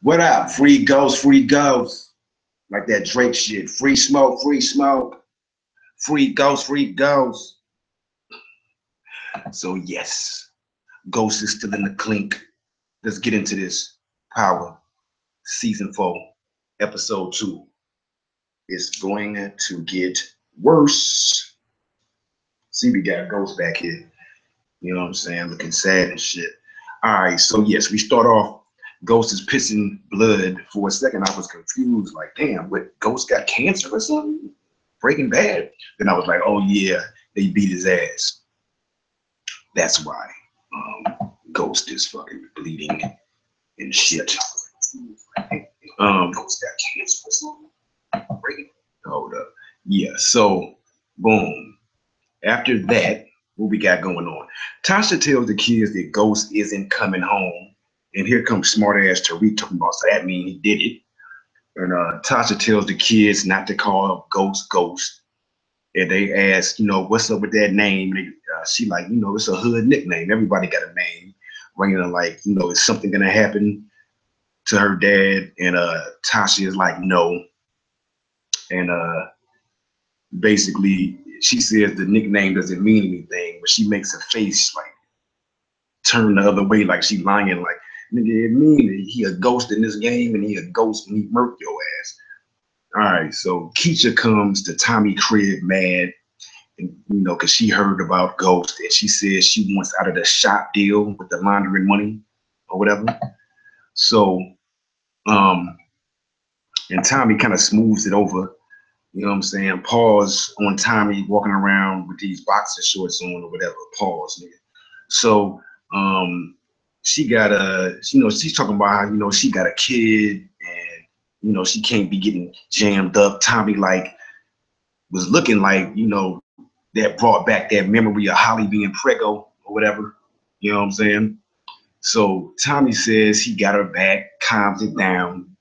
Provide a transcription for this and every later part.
What up? Free ghosts, free ghosts. Like that Drake shit. Free smoke, free smoke. Free ghosts, free ghosts. So yes, Ghost is still in the clink. Let's get into this. Power, season 4, episode 2. It's going to get worse. See, we got Ghost back here. You know what I'm saying? Looking sad and shit. All right, so yes, we start off. Ghost is pissing blood. For a second, I was confused. Like, damn, what? Ghost got cancer or something? Breaking Bad. Then I was like, oh yeah, they beat his ass. That's why Ghost is fucking bleeding and shit. Ghost got cancer or something? Hold up. Yeah. So, boom. After that, what we got going on? Tasha tells the kids that Ghost isn't coming home. And here comes smart ass Tariq talking about, so that means he did it. And Tasha tells the kids not to call Ghost Ghost. And they ask, you know, what's up with that name? And she like, you know, it's a hood nickname. Everybody got a name. Ringing like, you know, is something gonna happen to her dad? And Tasha is like, no. And basically, she says the nickname doesn't mean anything, but she makes a face like turn the other way, like she lying, like, nigga, it mean he a ghost in this game and he a ghost when he murked your ass. All right, so Keisha comes to Tommy crib mad, and you know, cause she heard about Ghost and she says she wants out of the shop deal with the laundering money or whatever. So, and Tommy kind of smooths it over. You know what I'm saying? Pause on Tommy walking around with these boxer shorts on or whatever. Pause, nigga. So she got you know, she's talking about how, you know, she got a kid and, you know, she can't be getting jammed up. Tommy like was looking like, you know, that brought back that memory of Holly being preggo or whatever. You know what I'm saying? So Tommy says he got her back, calms it down.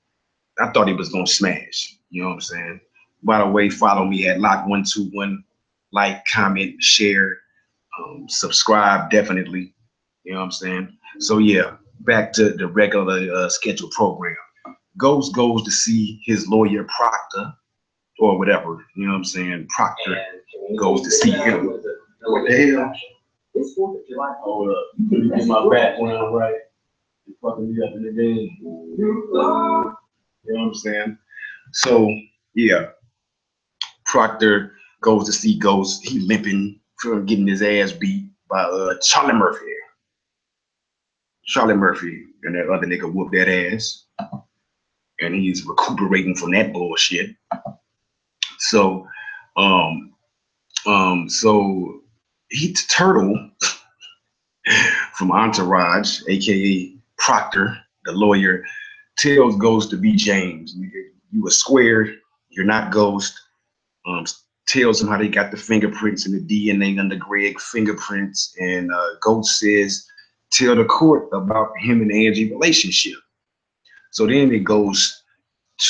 I thought he was gonna smash. You know what I'm saying? By the way, follow me at Loch121. Like, comment, share, subscribe definitely. You know what I'm saying? So yeah, back to the regular scheduled program. Ghost goes to see his lawyer Proctor or whatever. You know what I'm saying? Proctor goes to see him. What the hell? It's 4th of July. Hold up. You couldn't get my background right. You fucking me up in the game. You know what I'm saying? So yeah, Proctor goes to see Ghost. He limping from getting his ass beat by Charlie Murphy. Charlie Murphy and that other nigga whooped that ass. And he's recuperating from that bullshit. So so Turtle from Entourage, aka Proctor, the lawyer, tells Ghost to be James. You a square, you're not Ghost. Tells him how they got the fingerprints and the DNA under Greg fingerprints, and Ghost says, tell the court about him and Angie relationship. So then it goes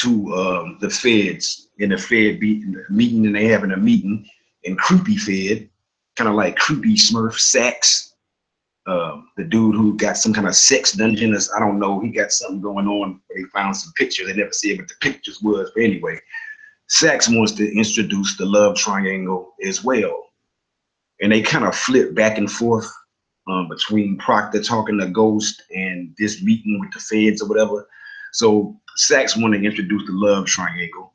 to the feds, in the Fed meeting, and they having a meeting, and Creepy Fed, kind of like Creepy Smurf Sax, the dude who got some kind of sex dungeon, I don't know, he got something going on. They found some pictures, they never said what the pictures was, but anyway, Sax wants to introduce the love triangle as well. And they kind of flip back and forth between Proctor talking to Ghost and this meeting with the feds or whatever. So Sax want to introduce the love triangle.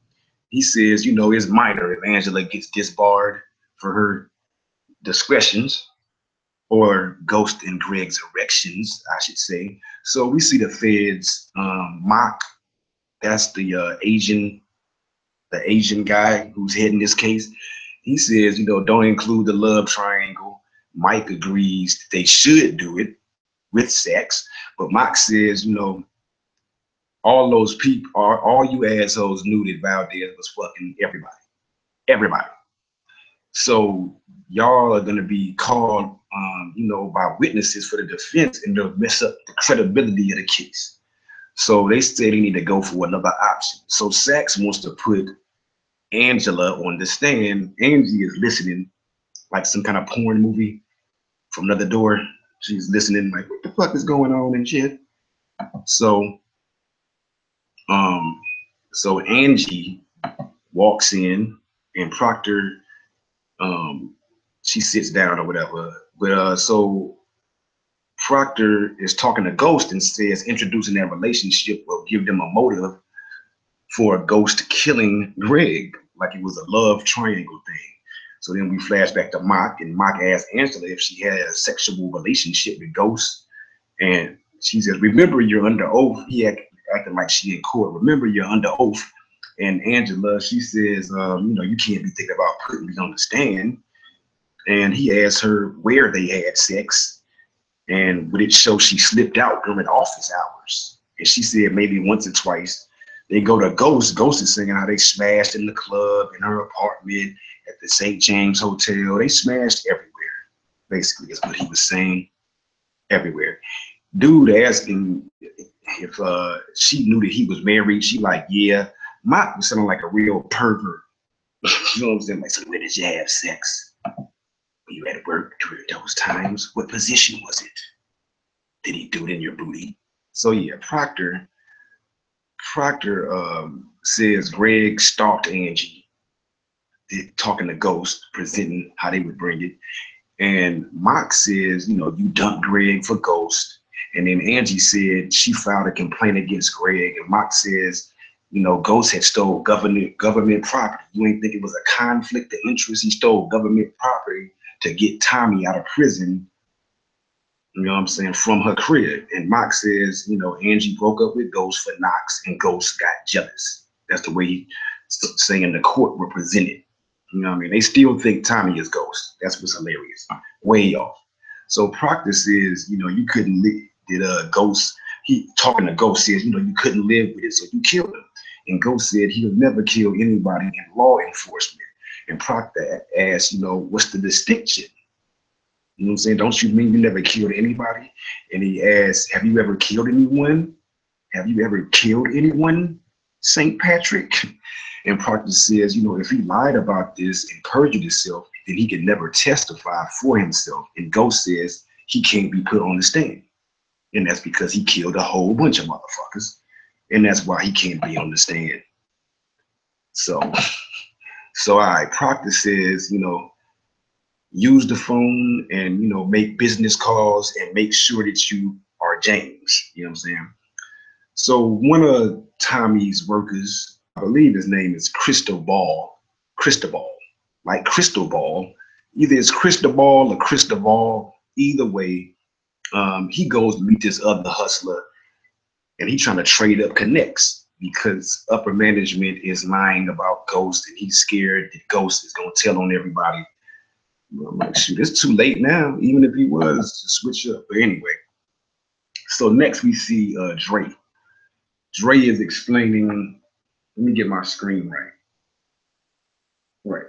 He says, you know, it's minor if Angela gets disbarred for her discretions, or Ghost and Greg's erections, I should say. So we see the feds mock. That's the Asian guy who's heading this case. He says, you know, don't include the love triangle. Mike agrees they should do it with sex, but Mike says, you know, all those people, all you assholes knew that Valdez was fucking everybody. So y'all are gonna be called, you know, by witnesses for the defense, and they'll mess up the credibility of the case. So they said they need to go for another option. So Sax wants to put Angela on the stand. Angie is listening like some kind of porn movie from another door. She's listening like, what the fuck is going on and shit. So So Angie walks in, and Proctor, she sits down or whatever. But so Proctor is talking to Ghost and says introducing that relationship will give them a motive for Ghost killing Greg, like it was a love triangle thing. So then we flash back to Mock, and Mock asks Angela if she had a sexual relationship with Ghost. And she says, remember, you're under oath. Acting like she in court. Remember, you're under oath. And Angela, she says, you can't be thinking about putting me on the stand. And he asks her where they had sex. And would it show she slipped out during office hours? And she said maybe once or twice. They go to Ghost. Ghost is saying how they smashed in the club, in her apartment, at the St. James Hotel. They smashed everywhere, basically, is what he was saying. Everywhere. Dude asking if she knew that he was married. She like, yeah. Mock was sounding like a real pervert. You know what I'm saying? Like, so where did you have sex? Were you at work during those times? What position was it? Did he do it in your booty? So yeah, Proctor says Greg stalked Angie, talking to Ghost, presenting how they would bring it. And Mock says, you dumped Greg for Ghost. And then Angie said she filed a complaint against Greg. And Mock says, Ghost had stole government property. You ain't think it was a conflict of interest? He stole government property to get Tommy out of prison, you know what I'm saying, from her crib. And Mock says, Angie broke up with Ghost for Knox, and Ghost got jealous. That's the way he saying the court represented. You know what I mean? They still think Tommy is Ghost. That's what's hilarious. Way off. So Proctor says, you couldn't live. Ghost, he talking to Ghost says, you couldn't live with it, so you killed him. And Ghost said he'll never kill anybody in law enforcement. And Proctor asked, what's the distinction? You know what I'm saying? Don't you mean you never killed anybody? And he asked, have you ever killed anyone? Have you ever killed anyone, St. Patrick? And Proctor says, if he lied about this and perjured himself, then he could never testify for himself. And Ghost says he can't be put on the stand. And that's because he killed a whole bunch of motherfuckers. And that's why he can't be on the stand. So all right, Proctor says, use the phone and, make business calls and make sure that you are James. You know what I'm saying? So one of Tommy's workers, I believe his name is Cristobal, like crystal ball. Either it's Cristobal or Cristobal. Either way, he goes to meet this other hustler, and he's trying to trade up connects because upper management is lying about Ghost, and he's scared that Ghost is going to tell on everybody. I'm like, shoot, it's too late now, even if he was to switch up. But anyway, so next we see Dre. Dre is explaining, let me get my screen right. Right.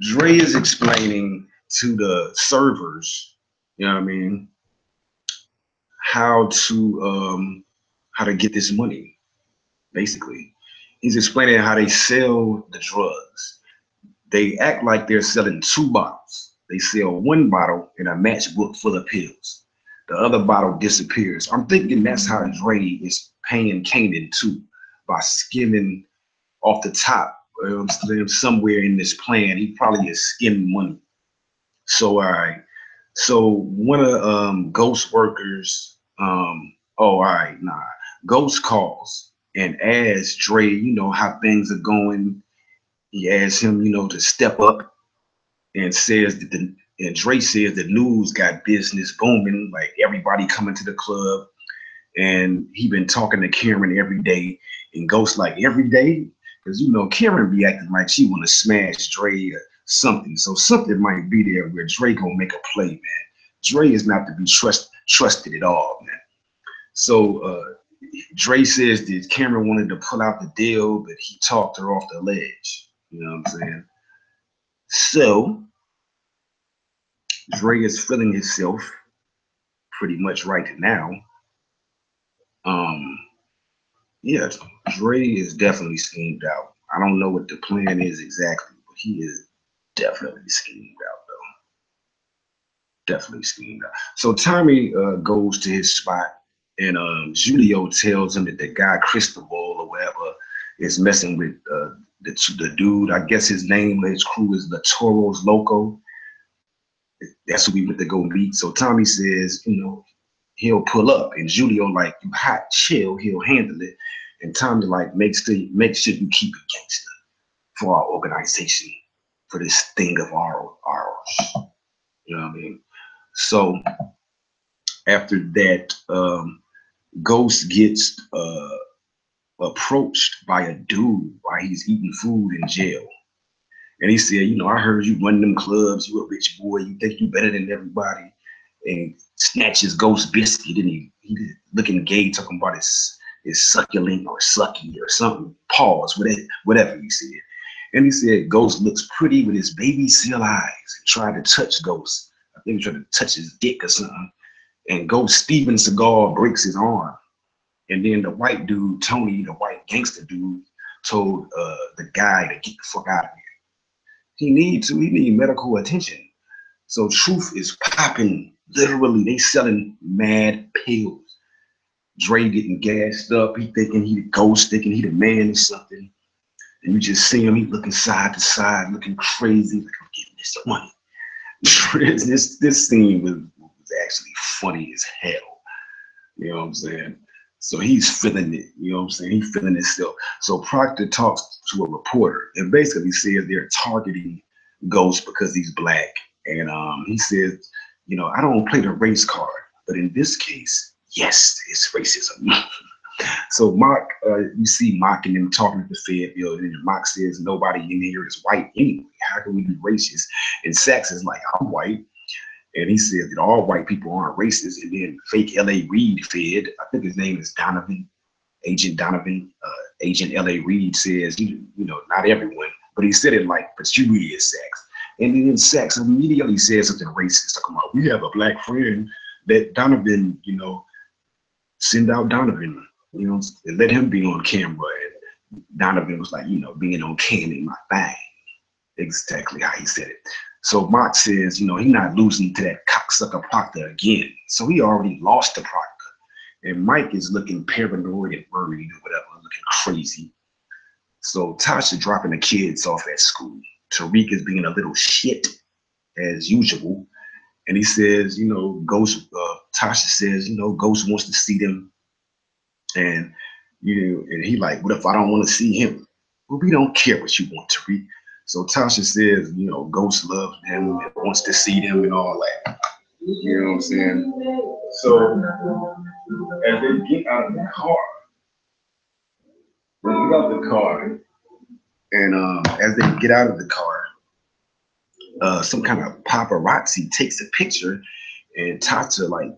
Dre is explaining to the servers, you know what I mean, how to get this money, basically. He's explaining how they sell the drugs. They act like they're selling 2 bottles. They sell 1 bottle in a matchbook full of pills. The other bottle disappears. I'm thinking that's how Dre is paying Kanan too, by skimming off the top. Somewhere in this plan, he probably is skimming money. So all right. So one of Ghost workers, Ghost calls and asks Dre, how things are going. He asks him, to step up, and says that and Dre says the news got business booming, like everybody coming to the club. And he been talking to Karen every day, and Ghost like every day, because Karen be acting like she want to smash Dre or something. So something might be there where Dre gonna make a play, man. Dre is not to be trusted at all, man. So Dre says that Cameron wanted to pull out the deal, but he talked her off the ledge. You know what I'm saying? So Dre is feeling himself pretty much right now. Yeah, Dre is definitely schemed out. I don't know what the plan is exactly, but he is definitely schemed out, though. Definitely schemed out. So Tommy goes to his spot, and Julio tells him that the guy Cristobal or whatever is messing with the dude. I guess his name, his crew is the Toros Loco. That's who we went to go meet. So Tommy says, you know, he'll pull up, and Julio like, you hot, chill, he'll handle it. And Tommy like, make sure you keep it gangster for our organization, for this thing of ours. You know what I mean? So after that, Ghost gets approached by a dude while he's eating food in jail. And he said, you know, I heard you run them clubs, you a rich boy, you think you better than everybody. And he snatches Ghost biscuit, and he looking gay, talking about his succulent or sucky or something. Pause, whatever he said. And he said, Ghost looks pretty with his baby seal eyes. He tried to touch Ghost. I think he tried to touch his dick or something. And Ghost Steven Seagal breaks his arm. And then the white dude, Tony, the white gangster dude, told the guy to get the fuck out of here. He need medical attention. So Truth is popping. Literally, they selling mad pills. Dre getting gassed up. He thinking he the Ghost, thinking he the man or something. And you just see him, he looking side to side, looking crazy, like I'm getting this money. This scene was actually funny as hell. You know what I'm saying? So he's feeling it, you know what I'm saying? He's feeling himself. So Proctor talks to a reporter and basically says they're targeting Ghost because he's black. And he says, you know, I don't play the race card, but in this case, yes, it's racism. So Mock, you see Mock and them talking at the Fed building, and Mock says nobody in here is white anyway. How can we be racist? And Sachs is like, I'm white. And he said that all white people aren't racist. And then fake L.A. Reid Fed, I think his name is Donovan, Agent Donovan, Agent L.A. Reid says, you know, not everyone, but he said it like, but you is Sachs. And then Sachs immediately says something racist, talking about, we have a black friend that Donovan, you know, send out Donovan, you know, and let him be on camera. And Donovan was like, you know, being on cam in my thing. Exactly how he said it. So Mock says, you know, he's not losing to that cocksucker Proctor again. So he already lost to Proctor. And Mike is looking paranoid and worried or whatever, looking crazy. So Tasha dropping the kids off at school. Tariq is being a little shit as usual. And he says, you know, Ghost, Tasha says, you know, Ghost wants to see them. And, you know, and he like, what if I don't want to see him? Well, we don't care what you want, Tariq. So Tasha says, you know, Ghost loves them and wants to see them and all that. You know what I'm saying? So as they get out of the car, and as they get out of the car, some kind of paparazzi takes a picture, and Tasha like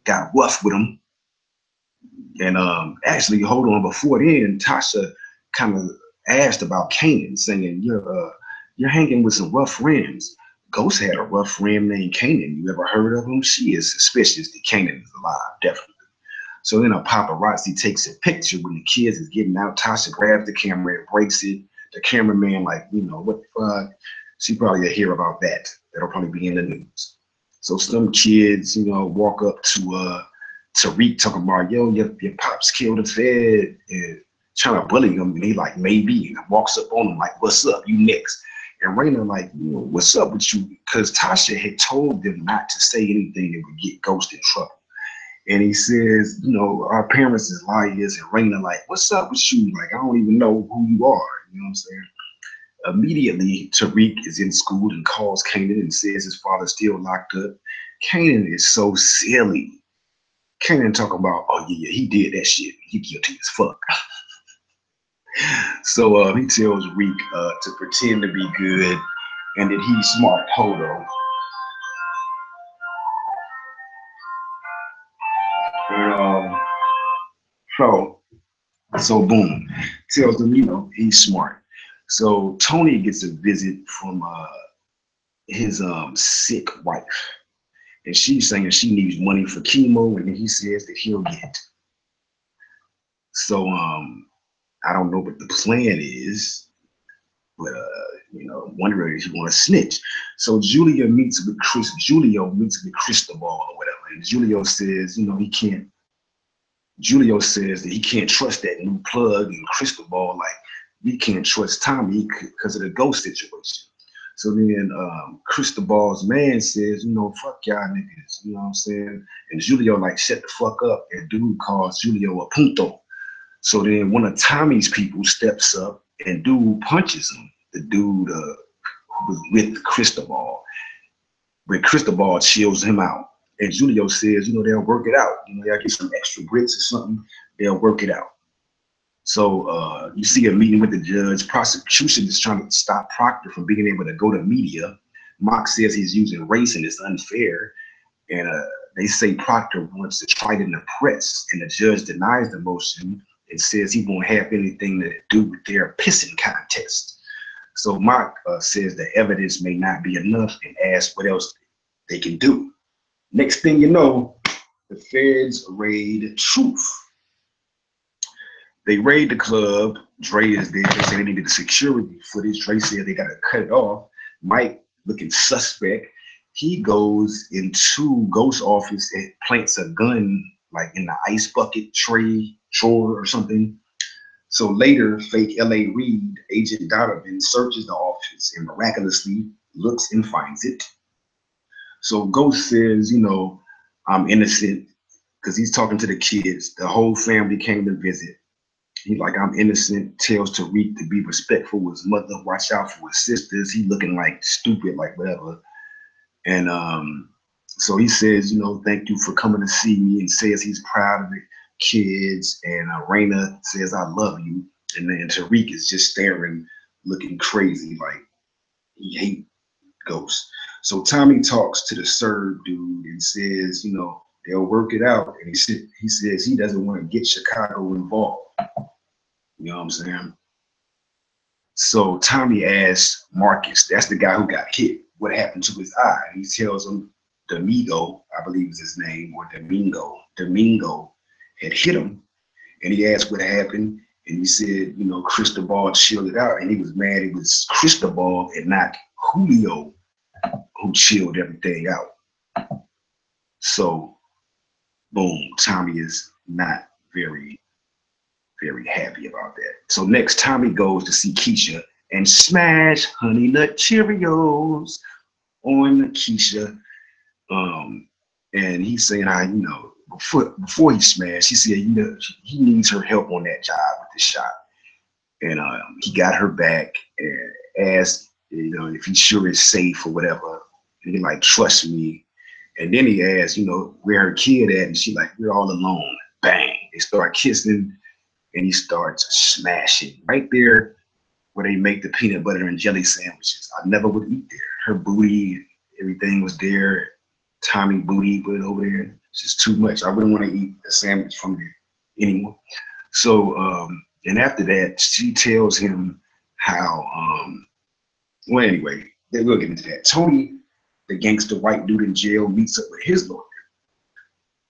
got rough with him. And actually, hold on, before then, Tasha kind of asked about Kanan, saying, you're hanging with some rough friends. Ghost had a rough friend named Kanan. You ever heard of him? She is suspicious that Kanan is alive, definitely. So then a paparazzi takes a picture when the kids is getting out. Tasha grabs the camera and breaks it. The cameraman like, you know, what the fuck? She probably will hear about that. That'll probably be in the news. So some kids, you know, walk up to Tariq talking about, yo, your pops killed a Fed, and trying to bully him. And he like, maybe, and walks up on him like, what's up? You next. And Raina like, you know, what's up with you? Because Tasha had told them not to say anything that would get Ghost in trouble. And he says, you know, our parents is liars. And Raina like, what's up with you? Like, I don't even know who you are. You know what I'm saying? Immediately, Tariq is in school and calls Kanan and says his father's still locked up. Kanan is so silly. Kanan talking about, oh yeah, he did that shit. He guilty as fuck. So he tells Reek to pretend to be good and that he's smart. Hold on. And so boom, tells him, you know, he's smart. So Tony gets a visit from his sick wife. And she's saying she needs money for chemo, and then he says that he'll get. So I don't know what the plan is, but you know, wondering if you want to snitch. So Julio meets with Cristobal or whatever, and Julio says, you know, he can't Julio says that he can't trust that new plug and crystal ball. Like, we can't trust Tommy because of the ghost situation. So then Cristobal's man says, fuck y'all niggas, you know what I'm saying? And Julio like, shut the fuck up. And dude calls Julio a punto. So then one of Tommy's people steps up and dude punches him. The dude who was with Cristobal. But Cristobal chills him out. And Julio says, they'll work it out. They'll get some extra bricks or something. They'll work it out. So you see a meeting with the judge. Prosecution is trying to stop Proctor from being able to go to media. Mock says he's using race and it's unfair. And they say Proctor wants to try it in the press. And the judge denies the motion and says he won't have anything to do with their pissing contest. So Mock says the evidence may not be enough and asks what else they can do. Next thing you know, the feds raid Truth. They raid the club. Dre is there. They say they needed the security footage. Dre said they got to cut it off. Mike, looking suspect, he goes into Ghost's office and plants a gun like in the ice bucket drawer or something. So later, fake L.A. Reid, Agent Donovan, searches the office and miraculously looks and finds it. So Ghost says, I'm innocent, because he's talking to the kids. The whole family came to visit. He's like, I'm innocent, tells Tariq to be respectful with his mother, watch out for his sisters. He looking like stupid, like whatever. And so he says, thank you for coming to see me, and says he's proud of the kids. And Raina says, I love you. And then Tariq is just staring, looking crazy, like he hates Ghost. So Tommy talks to the Serb dude and says, they'll work it out. And he says he doesn't want to get Chicago involved. You know what I'm saying? So Tommy asks Marcus, that's the guy who got hit, what happened to his eye. And he tells him Domingo, I believe is his name, or Domingo had hit him. And he asked what happened. And he said, Cristobal chilled it out. And he was mad it was Cristobal and not Julio who chilled everything out. So, boom, Tommy is not very happy about that. So next, Tommy goes to see Keisha and smash Honey Nut Cheerios on Keisha. And he's saying, before he smashed, he said, he needs her help on that job with the shot. And he got her back and asked, if he's sure it's safe or whatever. And he like, trust me. And then he asked, where her kid at? And she like, we're all alone. Bang. They start kissing. And he starts smashing right there where they make the peanut butter and jelly sandwiches. I never would eat there. Her booty, everything was there. Tommy booty put it over there. It's just too much. I wouldn't want to eat a sandwich from there anymore. So, and after that, she tells him how, well, anyway, we'll get into that. Tony, the gangster white dude in jail, meets up with his lawyer.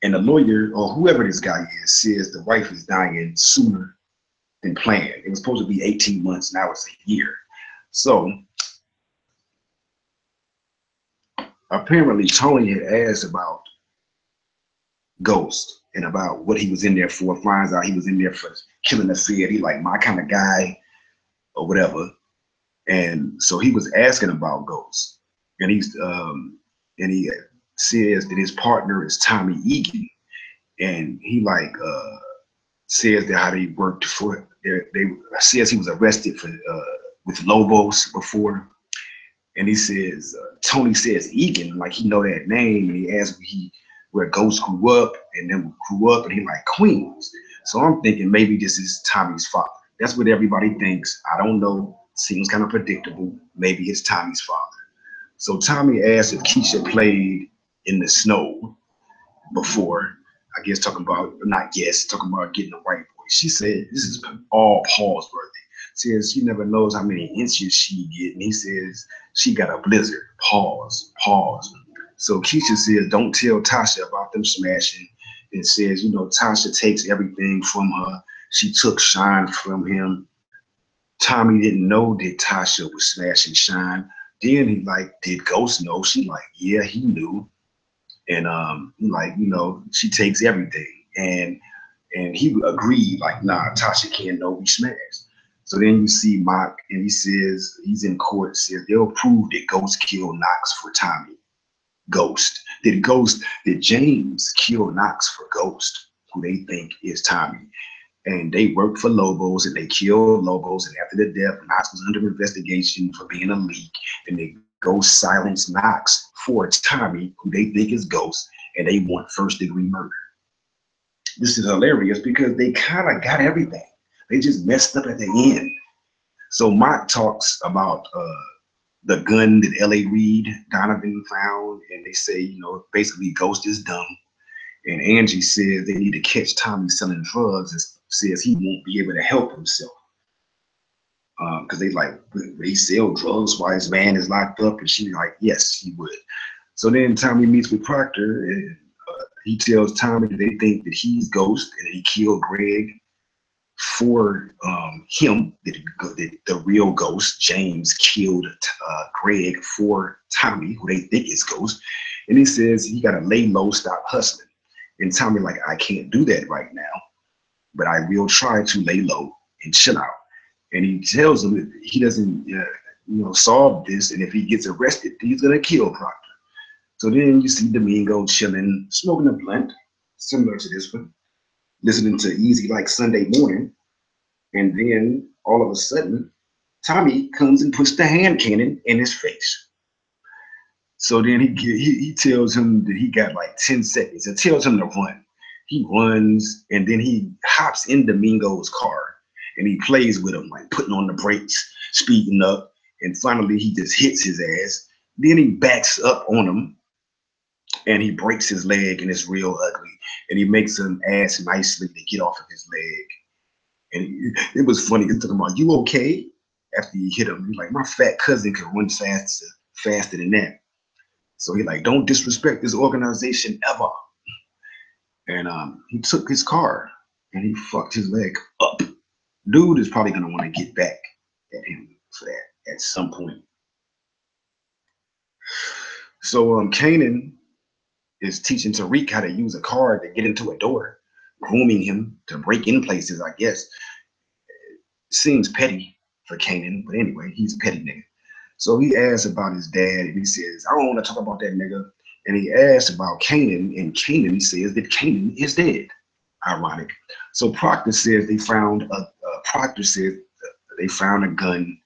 And the lawyer, or whoever this guy is, says the wife is dying sooner than planned. It was supposed to be 18 months, now it's a year. So apparently Tony had asked about Ghost and about what he was in there for, finds out he was in there for killing a Fed. He like, my kind of guy or whatever. And so he was asking about Ghost. And he says that his partner is Tommy Egan. And he like says that how they worked for, they says he was arrested for with Lobos before. And he says, Tony says Egan, like he know that name. And he asks where Ghost grew up, and then grew up, and he like Queens. So I'm thinking maybe this is Tommy's father. That's what everybody thinks. I don't know. Seems kind of predictable. Maybe it's Tommy's father. So Tommy asked if Keisha played in the snow before. I guess talking about getting a white boy. She said this is all Paul's birthday. Says she never knows how many inches she get, and he says she got a blizzard. Pause. So Keisha says, don't tell Tasha about them smashing, and says, Tasha takes everything from her. She took Shine from him. Tommy didn't know that Tasha was smashing Shine. Then he like, did Ghost know? She like, yeah, he knew. And he like, she takes everything. And And he agreed, like, nah, Tasha can't know we smashed. So then you see Mock, and he says, he's in court, says they'll prove that Ghost killed Knox for Tommy. Ghost. Did James kill Knox for Ghost, who they think is Tommy? And they worked for Lobos, and they killed Lobos, and after the death, Knox was under investigation for being a leak, and they Ghost silenced Knox for Tommy, who they think is Ghost, and they want first-degree murder. This is hilarious because they kind of got everything. They just messed up at the end. So Mock talks about the gun that L.A. Reid Donovan found, and they say, you know, basically Ghost is dumb. And Angie says they need to catch Tommy selling drugs, and says he won't be able to help himself. Because they like, would he sell drugs while his man is locked up? And she's like, yes, he would. So then Tommy meets with Proctor, and he tells Tommy that they think that he's Ghost and that he killed Greg for him, that the real Ghost, James, killed Greg for Tommy, who they think is Ghost. And he says he got to lay low, stop hustling. And Tommy like, I can't do that right now, but I will try to lay low and chill out. And he tells him that he doesn't solve this, and if he gets arrested, he's going to kill Proctor. So then you see Domingo chilling, smoking a blunt, similar to this one, listening to Easy Like Sunday Morning. And then all of a sudden, Tommy comes and puts the hand cannon in his face. So then he tells him that he got like 10 seconds. It tells him to run. He runs, and then he hops in Domingo's car, and he plays with him, like putting on the brakes, speeding up, and finally he just hits his ass. Then he backs up on him, and he breaks his leg, and it's real ugly. And he makes him ask nicely to get off of his leg. And it was funny. He's talking about, you okay? After he hit him, he's like, my fat cousin can run faster than that. So he like, don't disrespect this organization ever. And he took his car and he fucked his leg up. Dude is probably gonna want to get back at him for that at some point. So Kanan is teaching Tariq how to use a card to get into a door, grooming him to break in places, I guess. Seems petty for Kanan, but anyway, he's a petty nigga. So he asks about his dad, and he says, I don't want to talk about that nigga. And he asks about Kanan, and Kanan says that Kanan is dead. Ironic. So Proctor says they found a gun,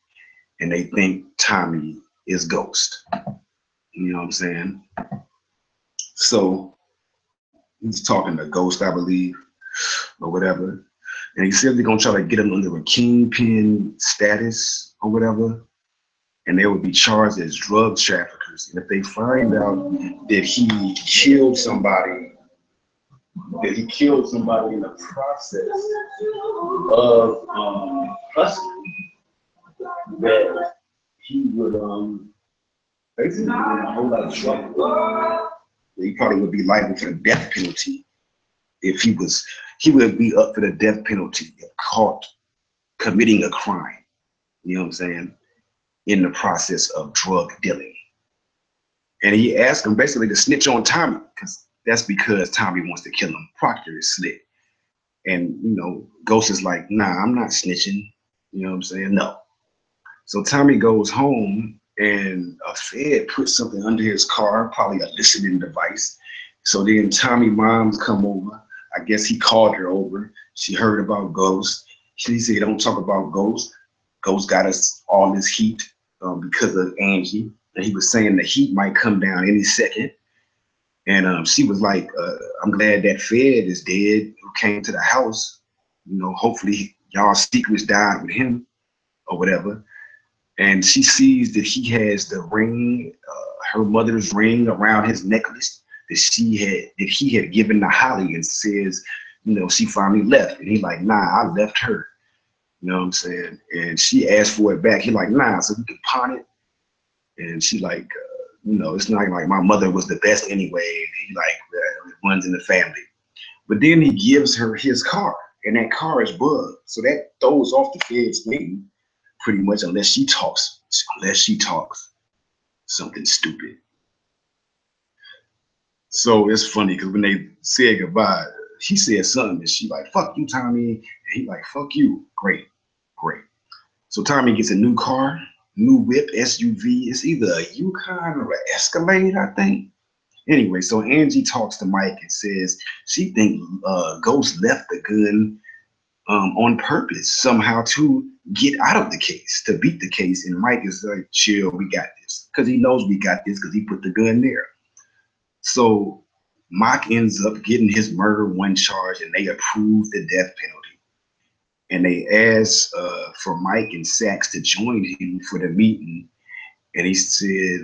and they think Tommy is Ghost. You know what I'm saying? So he's talking to Ghost, I believe, or whatever. And he says they're gonna try to get him under a kingpin status or whatever, and they would be charged as drug traffickers. And if they find out that he killed somebody in the process of hustling, that he would basically be in a whole lot of trouble. He probably would be liable for the death penalty if he would be up for the death penalty if caught committing a crime. You know what I'm saying? In the process of drug dealing. And he asked him basically to snitch on Tommy, because Tommy wants to kill him. Proctor is slick. And, Ghost is like, nah, I'm not snitching. You know what I'm saying? No. So Tommy goes home, and a Fed puts something under his car, probably a listening device. So then Tommy moms come over. I guess he called her over. She heard about Ghost. She said, don't talk about Ghost. Ghost got us all this heat because of Angie. And he was saying the heat might come down any second. And she was like, I'm glad that Fed is dead who came to the house. Hopefully y'all secrets died with him or whatever. And she sees that he has the ring, her mother's ring around his necklace that he had given to Holly, and says, she finally left. And he's like, nah, I left her. You know what I'm saying? And she asked for it back. He like, nah, so we can pawn it. And she like, it's not like my mother was the best anyway. And he like, it runs in the family. But then he gives her his car, and that car is bugged. So that throws off the Fed's wing pretty much, unless she talks something stupid. So it's funny because when they said goodbye, he said something, and she like, fuck you, Tommy. And he like, fuck you. Great. So Tommy gets a new car, new whip, SUV. It's either a Yukon or an Escalade, I think. Anyway, so Angie talks to Mike and says she think Ghost left the gun on purpose somehow to get out of the case, to beat the case. And Mike is like, chill, we got this. Because he knows we got this because he put the gun there. So Mike ends up getting his murder one charge, and they approve the death penalty. And they ask for Mike and Sachs to join him for the meeting. And he said,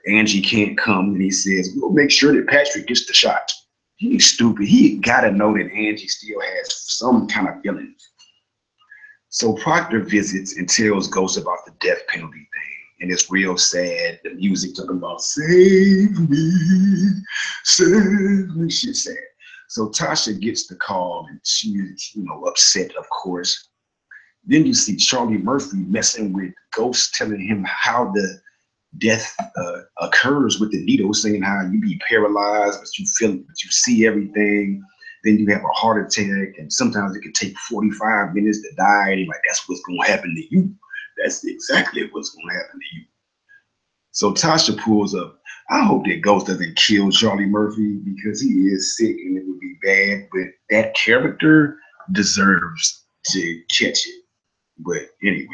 Angie can't come. And he says, we'll make sure that Patrick gets the shot. He's stupid. He got to know that Angie still has some kind of feelings. So Proctor visits and tells Ghost about the death penalty thing. And it's real sad. The music talking about, save me, shit sad. So Tasha gets the call and she's, upset, of course. Then you see Charlie Murphy messing with Ghost, telling him how the death occurs with the needle, saying how you be paralyzed, but you feel it, but you see everything. Then you have a heart attack, and sometimes it can take 45 minutes to die. And he's like, that's what's going to happen to you. That's exactly what's going to happen to you. So Tasha pulls up. I hope that Ghost doesn't kill Charlie Murphy because he is sick and it would be bad, but that character deserves to catch it. But anyway,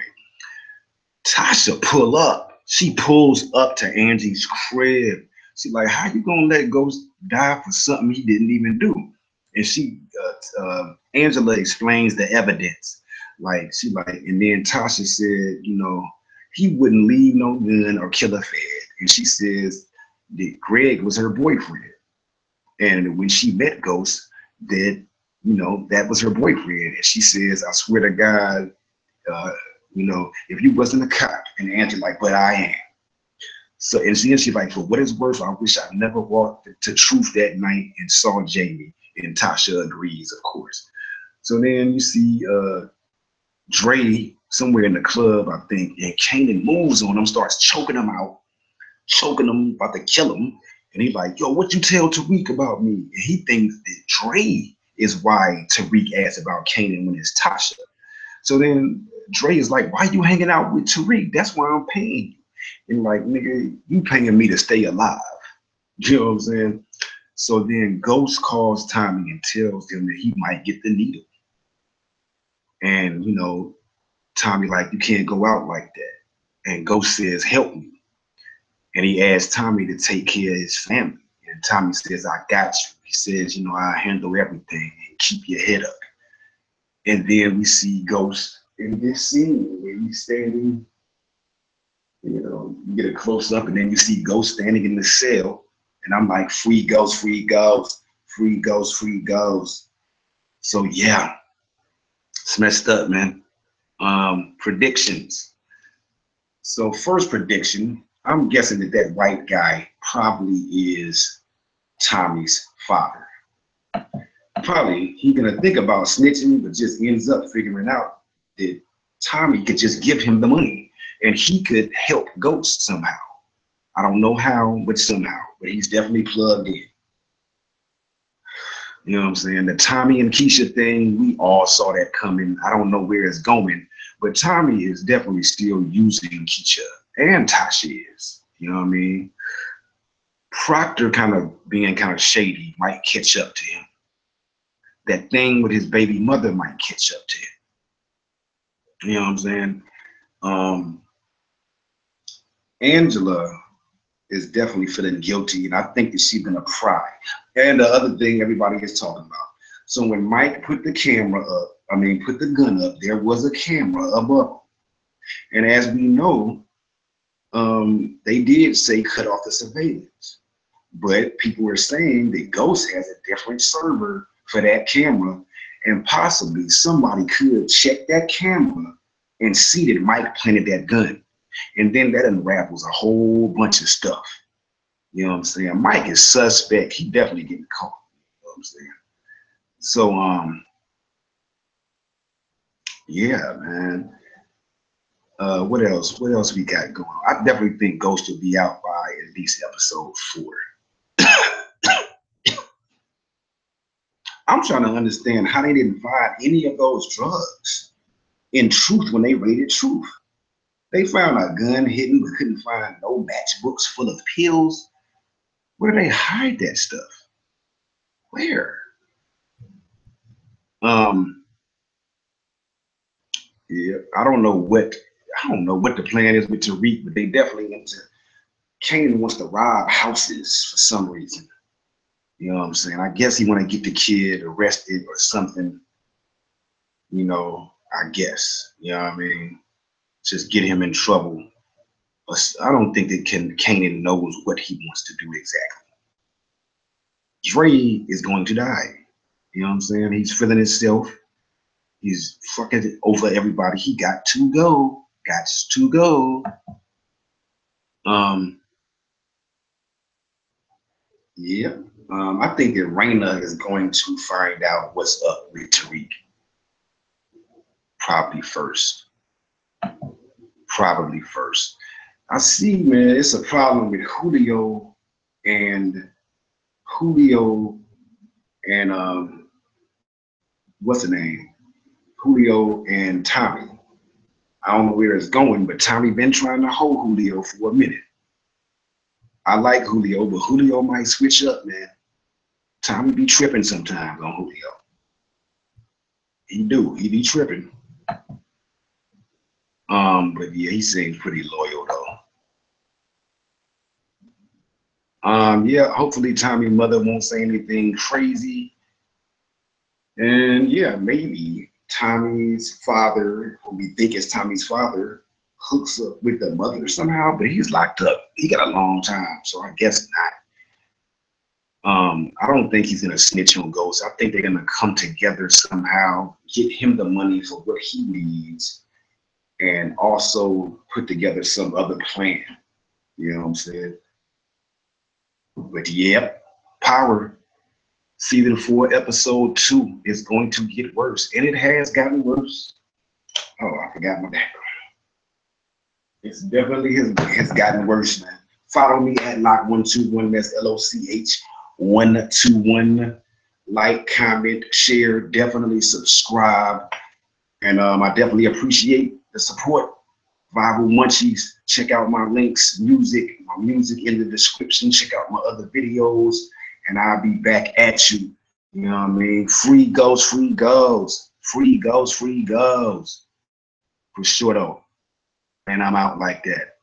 Tasha pull up. She pulls up to Angie's crib. She's like, how you gonna let Ghost die for something he didn't even do? And Angela explains the evidence. And then Tasha said, he wouldn't leave no gun or kill a fed. And she says that Greg was her boyfriend. And when she met Ghost, that, that was her boyfriend. And she says, I swear to God, if you wasn't a cop. And Angela like, but I am. So, and she's like, for what it's worth, I wish I never walked to Truth that night and saw Jamie. And Tasha agrees, of course. So then you see Dre somewhere in the club, I think, and Kanan moves on him, starts choking him out, about to kill him. And he's like, yo, what you tell Tariq about me? And he thinks that Dre is why Tariq asked about Kanan when it's Tasha. So then Dre is like, why you hanging out with Tariq? That's why I'm paying you. And like, nigga, you paying me to stay alive. You know what I'm saying? So then Ghost calls Tommy and tells him that he might get the needle. And, Tommy like, you can't go out like that. And Ghost says, help me. And he asks Tommy to take care of his family. And Tommy says, I got you. He says, I handle everything and keep your head up. And then we see Ghost in this scene where he's standing, you get a close up and then you see Ghost standing in the cell. And I'm like, free Ghost, free Ghost, free Ghost, free Ghost. So yeah, it's messed up, man. Predictions. So first prediction, I'm guessing that white guy probably is Tommy's father. Probably he gonna think about snitching, but just ends up figuring out that Tommy could just give him the money and he could help Ghost somehow. I don't know how, but somehow. But he's definitely plugged in. You know what I'm saying? The Tommy and Keisha thing, we all saw that coming. I don't know where it's going, but Tommy is definitely still using Keisha, and Tasha is. You know what I mean? Proctor being kind of shady might catch up to him. That thing with his baby mother might catch up to him. You know what I'm saying? Angela is definitely feeling guilty, and I think that she's gonna cry. And the other thing everybody is talking about. So when Mike put the gun up, there was a camera above him. And as we know, they did say cut off the surveillance. But people were saying that Ghost has a different server for that camera, and possibly somebody could check that camera and see that Mike planted that gun. And then that unravels a whole bunch of stuff. You know what I'm saying? Mike is suspect. He definitely getting caught. You know what I'm saying? So, yeah, man. What else? What else we got going on? I definitely think Ghost will be out by at least episode 4. I'm trying to understand how they didn't find any of those drugs in Truth when they raided Truth. They found a gun hidden, but couldn't find no matchbooks full of pills. Where do they hide that stuff? Where? Um, yeah, I don't know what the plan is with Tariq, but they definitely into Kanan wants to rob houses for some reason. You know what I'm saying? I guess he want to get the kid arrested or something. You know, I guess. You know what I mean? Just get him in trouble. But I don't think that Kanan knows what he wants to do exactly. Dre is going to die. You know what I'm saying? He's feeling himself. He's fucking over everybody. He got to go. Got to go. Um, yeah. I think that Raina is going to find out what's up with Tariq. Probably first. Probably first. I see, man, it's a problem with and Julio and what's the name? Julio and Tommy. I don't know where it's going, but Tommy been trying to hold Julio for a minute. I like Julio, but Julio might switch up, man. Tommy be tripping sometimes on Julio. He do. He be tripping. But yeah, he seems pretty loyal though. Yeah, hopefully Tommy's mother won't say anything crazy. And yeah, maybe Tommy's father, who we think is Tommy's father, hooks up with the mother somehow, but he's locked up. He got a long time, so I guess not. I don't think he's gonna snitch on Ghost. I think they're gonna come together somehow, get him the money for what he needs, and also put together some other plan. You know what I'm saying? But yeah, Power season 4, episode 2 is going to get worse, and it has gotten worse. Oh, I forgot my background. It's definitely has gotten worse, man. Follow me at Loch121. That's LOCH121. Like, comment, share, definitely subscribe, and I definitely appreciate the support. Viral Munchies. Check out my links, my music in the description. Check out my other videos, and I'll be back at you. You know what I mean? Free goes, free goes, free goes, free goes. For sure though. And I'm out like that.